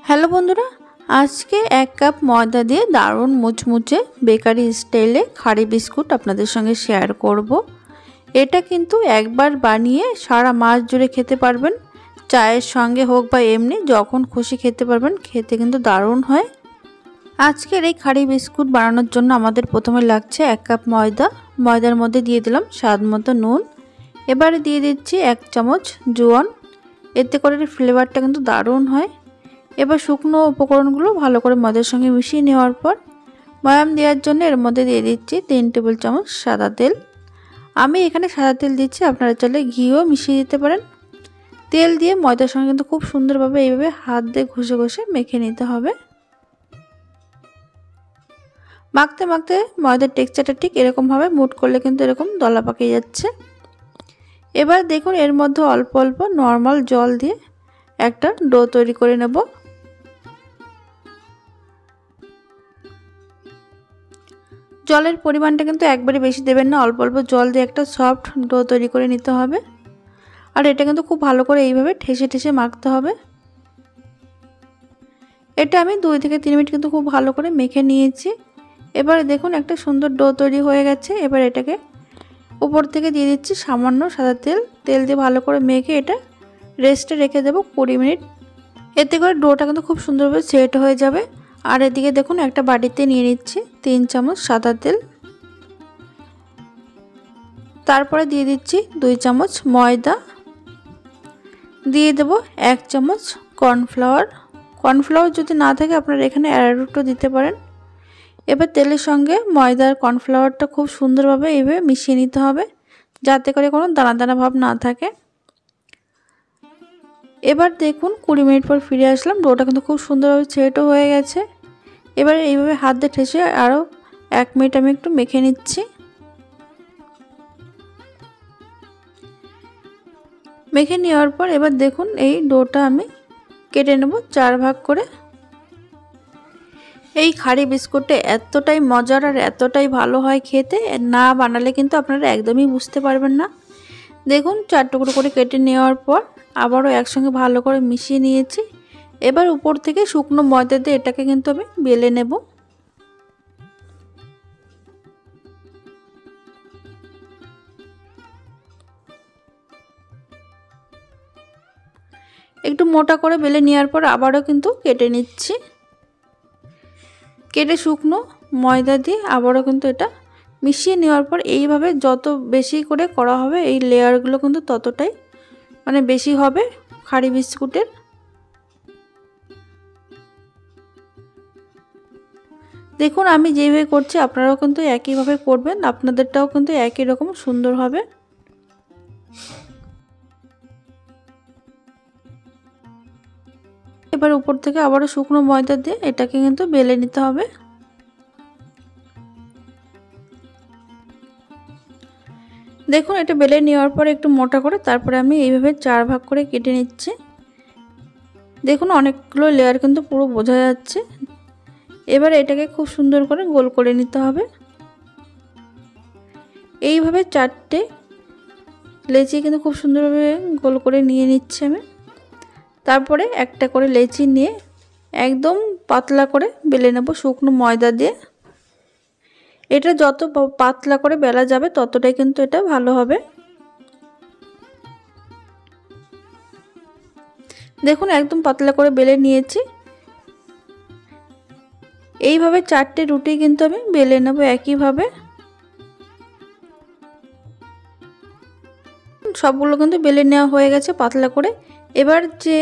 Hello বন্ধুরা, আজকে 1 cup ময়দা দিয়ে দারুণ মুচমুচে বেকারি স্টাইলে খাড়ি বিস্কুট আপনাদের সঙ্গে শেয়ার করব। এটা কিন্তু একবার বানিয়ে সারা মাস জুড়ে খেতে পারবেন, চায়ের সঙ্গে হোক বা এমনি যখন খুশি খেতে পারবেন। খেতে কিন্তু দারুণ হয়। আজকের এই খাড়ি বিস্কুট বানানোর জন্য আমাদের প্রথমে লাগছে 1 কাপ ময়দা। ময়দার মধ্যে দিয়ে দিলাম স্বাদ মতো নুন। এবারে দিয়ে দিচ্ছি 1 চামচ জোয়ান, এতে করে ফ্লেভারটা কিন্তু দারুণ হয়। এবার শুকনো উপকরণগুলো ভালো করে ময়দার সঙ্গে মিশিয়ে নেওয়ার পর ময়াম দেওয়ার জন্য এর মধ্যে দিয়ে দিচ্ছি 3 টেবিল চামচ সাদা তেল। আমি এখানে সাদা তেল দিচ্ছি, আপনারা চাইলে ঘিও মিশিয়ে দিতে পারেন। তেল দিয়ে ময়দার সঙ্গে কিন্তু খুব সুন্দরভাবে এইভাবে হাত দিয়ে ঘষে ঘষে মেখে নিতে হবে। মাখতে মাখতে ময়দার টেক্সচারটা ঠিক এরকমভাবে মুট করলে কিন্তু এরকম দলা পাকিয়ে যাচ্ছে। এবার দেখুন এর মধ্যে অল্প অল্প নর্মাল জল দিয়ে একটা ডো তৈরি করে নেব। জলের পরিমাণটা কিন্তু একবারে বেশি দেবেন না, অল্প অল্প জল দিয়ে একটা সফট ডো তৈরি করে নিতে হবে। আর এটা কিন্তু খুব ভালো করে এইভাবে ঠেসে ঠেসে মাখতে হবে। এটা আমি 2 থেকে 3 মিনিট কিন্তু খুব ভালো করে মেখে নিয়েছি। এবারে দেখুন একটা সুন্দর ডো তৈরি হয়ে গেছে। এবার এটাকে উপর থেকে দিয়ে দিচ্ছি সামান্য সাদা তেল। তেল দিয়ে ভালো করে মেখে এটা রেস্টে রেখে দেবো 20 মিনিট। এতে করে ডোটা কিন্তু খুব সুন্দরভাবে সেট হয়ে যাবে। আর এদিকে দেখুন একটা বাটিতে নিয়ে নিচ্ছি 3 চামচ সাদা তেল। তারপরে দিয়ে দিচ্ছি 2 চামচ ময়দা, দিয়ে দেব 1 চামচ কর্নফ্লাওয়ার। কর্নফ্লাওয়ার যদি না থাকে আপনারা এখানে অ্যারারুটও দিতে পারেন। এবার তেলের সঙ্গে ময়দার কর্নফ্লাওয়ারটা খুব সুন্দরভাবে এইভাবে মিশিয়ে নিতে হবে, যাতে করে কোনো দানা দানা ভাব না থাকে। এবার দেখুন 20 মিনিট পর ফিরে আসলাম। ডোটা কিন্তু খুব সুন্দরভাবে সেটও হয়ে গেছে। এবার এইভাবে হাত দিয়ে ঠেসে আরও 1 মিনিট আমি একটু মেখে নিচ্ছি। মেখে নেওয়ার পর এবার দেখুন এই ডোটা আমি কেটে নেব 4 ভাগ করে। এই খাড়ি বিস্কুটটা এতটাই মজার আর এতটাই ভালো হয় খেতে, না বানালে কিন্তু আপনারা একদমই বুঝতে পারবেন না। দেখুন 4 টুকরো করে কেটে নেওয়ার পর আবারও একসঙ্গে ভালো করে মিশিয়ে নিয়েছি। এবার উপর থেকে শুকনো ময়দা দিয়ে এটাকে কিন্তু আমি বেলে নেব। একটু মোটা করে বেলে নেওয়ার পর আবারও কিন্তু কেটে নিচ্ছি। কেটে শুকনো ময়দা দিয়ে আবারও কিন্তু এটা মিশিয়ে নেওয়ার পর এইভাবে যত বেশি করে করা হবে এই লেয়ারগুলো কিন্তু ততটাই বেশি হবে খাড়ি বিস্কুটের। দেখুন আমি যেভাবে করছি আপনারাও কিন্তু একইভাবে করবেন, আপনাদেরটাও কিন্তু একই রকম সুন্দর হবে। এবার উপর থেকে আবারও শুকনো ময়দা দিয়ে এটাকে কিন্তু বেলে নিতে হবে। দেখুন এটা বেলে নেওয়ার পর একটু মোটা করে তারপরে আমি এইভাবে 4 ভাগ করে কেটে নিচ্ছি। দেখুন অনেকগুলো লেয়ার কিন্তু পুরো বোঝা যাচ্ছে। এবার এটাকে খুব সুন্দর করে গোল করে নিতে হবে। এইভাবে 4টে লেচি কিন্তু খুব সুন্দরভাবে গোল করে নিয়ে নিচ্ছি আমি। তারপরে একটা করে লেচি নিয়ে একদম পাতলা করে বেলে নেব শুকনো ময়দা দিয়ে। এটা যত পাতলা করে বেলা যাবে ততটাই কিন্তু এটা ভালো হবে। দেখুন একদম পাতলা করে বেলে নিয়েছি। এইভাবে 4টে রুটি কিন্তু আমি বেলে নেব একইভাবে। সবগুলো কিন্তু বেলে নেওয়া হয়ে গেছে পাতলা করে। এবার যে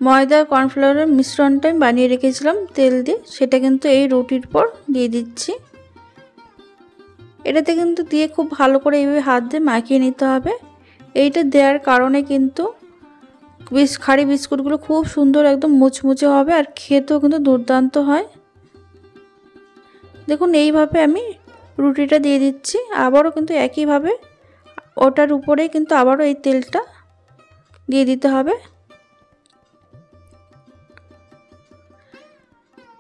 ময়দা কর্নফ্লাওয়ারের মিশ্রণটা আমি বানিয়ে রেখেছিলাম তেল দিয়ে, সেটা কিন্তু এই রুটির পর দিয়ে দিচ্ছি। এটাতে কিন্তু দিয়ে খুব ভালো করে এইভাবে হাত দিয়ে মাখিয়ে নিতে হবে। এইটা দেওয়ার কারণে কিন্তু খাড়ি বিস্কুটগুলো খুব সুন্দর একদম মুচমুচে হবে আর খেতেও কিন্তু দুর্দান্ত হয়। দেখুন এইভাবে আমি রুটিটা দিয়ে দিচ্ছি। আবারও কিন্তু একইভাবে ওটার উপরেই কিন্তু আবারও এই তেলটা দিয়ে দিতে হবে।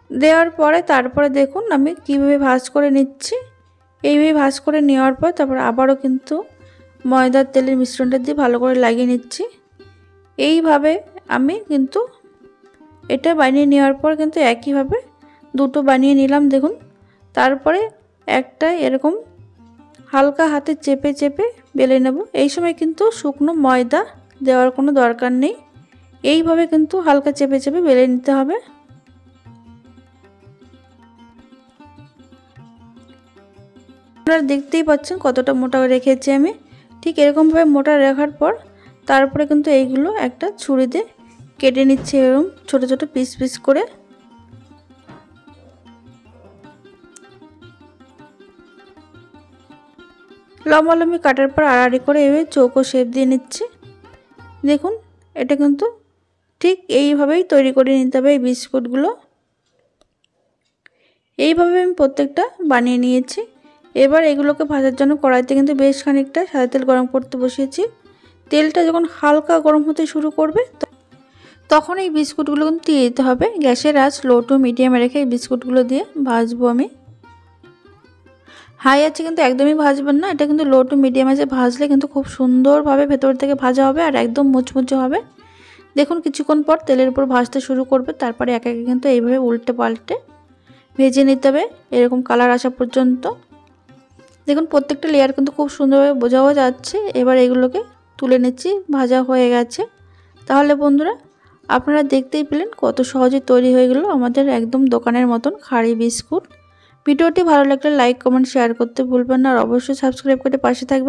দেওয়ার পরে তারপরে দেখুন আমি কিভাবে ভাঁজ করে নিচ্ছি। এইভাবে ভাঁজ করে নেওয়ার পর তারপর আবারও কিন্তু ময়দার তেলের মিশ্রণটা দিয়ে ভালো করে লাগিয়ে নিচ্ছি। এইভাবে আমি কিন্তু এটা বানিয়ে নেওয়ার পর কিন্তু একইভাবে দুটো বানিয়ে নিলাম দেখুন। তারপরে একটা এরকম হালকা হাতে চেপে চেপে বেলে নেব। এই সময় কিন্তু শুকনো ময়দা দেওয়ার কোনো দরকার নেই, এইভাবে কিন্তু হালকা চেপে চেপে বেলে নিতে হবে। আপনারা দেখতেই পাচ্ছেন কতটা মোটা রেখেছি আমি। ঠিক এরকমভাবে মোটা রাখার পর তারপরে কিন্তু এইগুলো একটা ছুরিতে কেটে নিচ্ছি এরকম ছোট ছোট পিস পিস করে। লম্বালম্বি কাটার পর আড়াআড়ি করে এভাবে চৌকো শেপ দিয়ে নিচ্ছি। দেখুন এটা কিন্তু ঠিক এইভাবেই তৈরি করে নিতে হবে এই বিস্কুটগুলো। এইভাবে আমি প্রত্যেকটা বানিয়ে নিয়েছি। এবার এগুলোকে ভাজার জন্য কড়াইতে কিন্তু বেশ খানিকটা সাদা তেল গরম করতে বসিয়েছি। তেলটা যখন হালকা গরম হতে শুরু করবে তখন এই বিস্কুটগুলো কিন্তু দিয়ে দিতে হবে। গ্যাসের আঁচ লো টু মিডিয়ামে রেখে এই বিস্কুটগুলো দিয়ে ভাজবো আমি। হাই আছে কিন্তু একদমই ভাজবেন না, এটা কিন্তু লো টু মিডিয়াম আছে ভাজলে কিন্তু খুব সুন্দরভাবে ভেতর থেকে ভাজা হবে আর একদম মুচমুচে হবে। দেখুন কিছুক্ষণ পর তেলের উপর ভাজতে শুরু করবে, তারপরে একে একে কিন্তু এইভাবে উল্টে পাল্টে ভেজে নিতে হবে এরকম কালার আসা পর্যন্ত। দেখুন প্রত্যেকটা লেয়ার কিন্তু খুব সুন্দরভাবে বোঝাও যাচ্ছে। এবার এগুলোকে তুলে নিচ্ছি, ভাজা হয়ে গেছে। তাহলে বন্ধুরা আপনারা দেখতেই পেলেন কত সহজে তৈরি হয়ে গেল আমাদের একদম দোকানের মতন খাড়ি বিস্কুট। ভিডিওটি ভালো লাগলে লাইক কমেন্ট শেয়ার করতে ভুলবেন না আর অবশ্যই সাবস্ক্রাইব করে পাশে থাকবেন।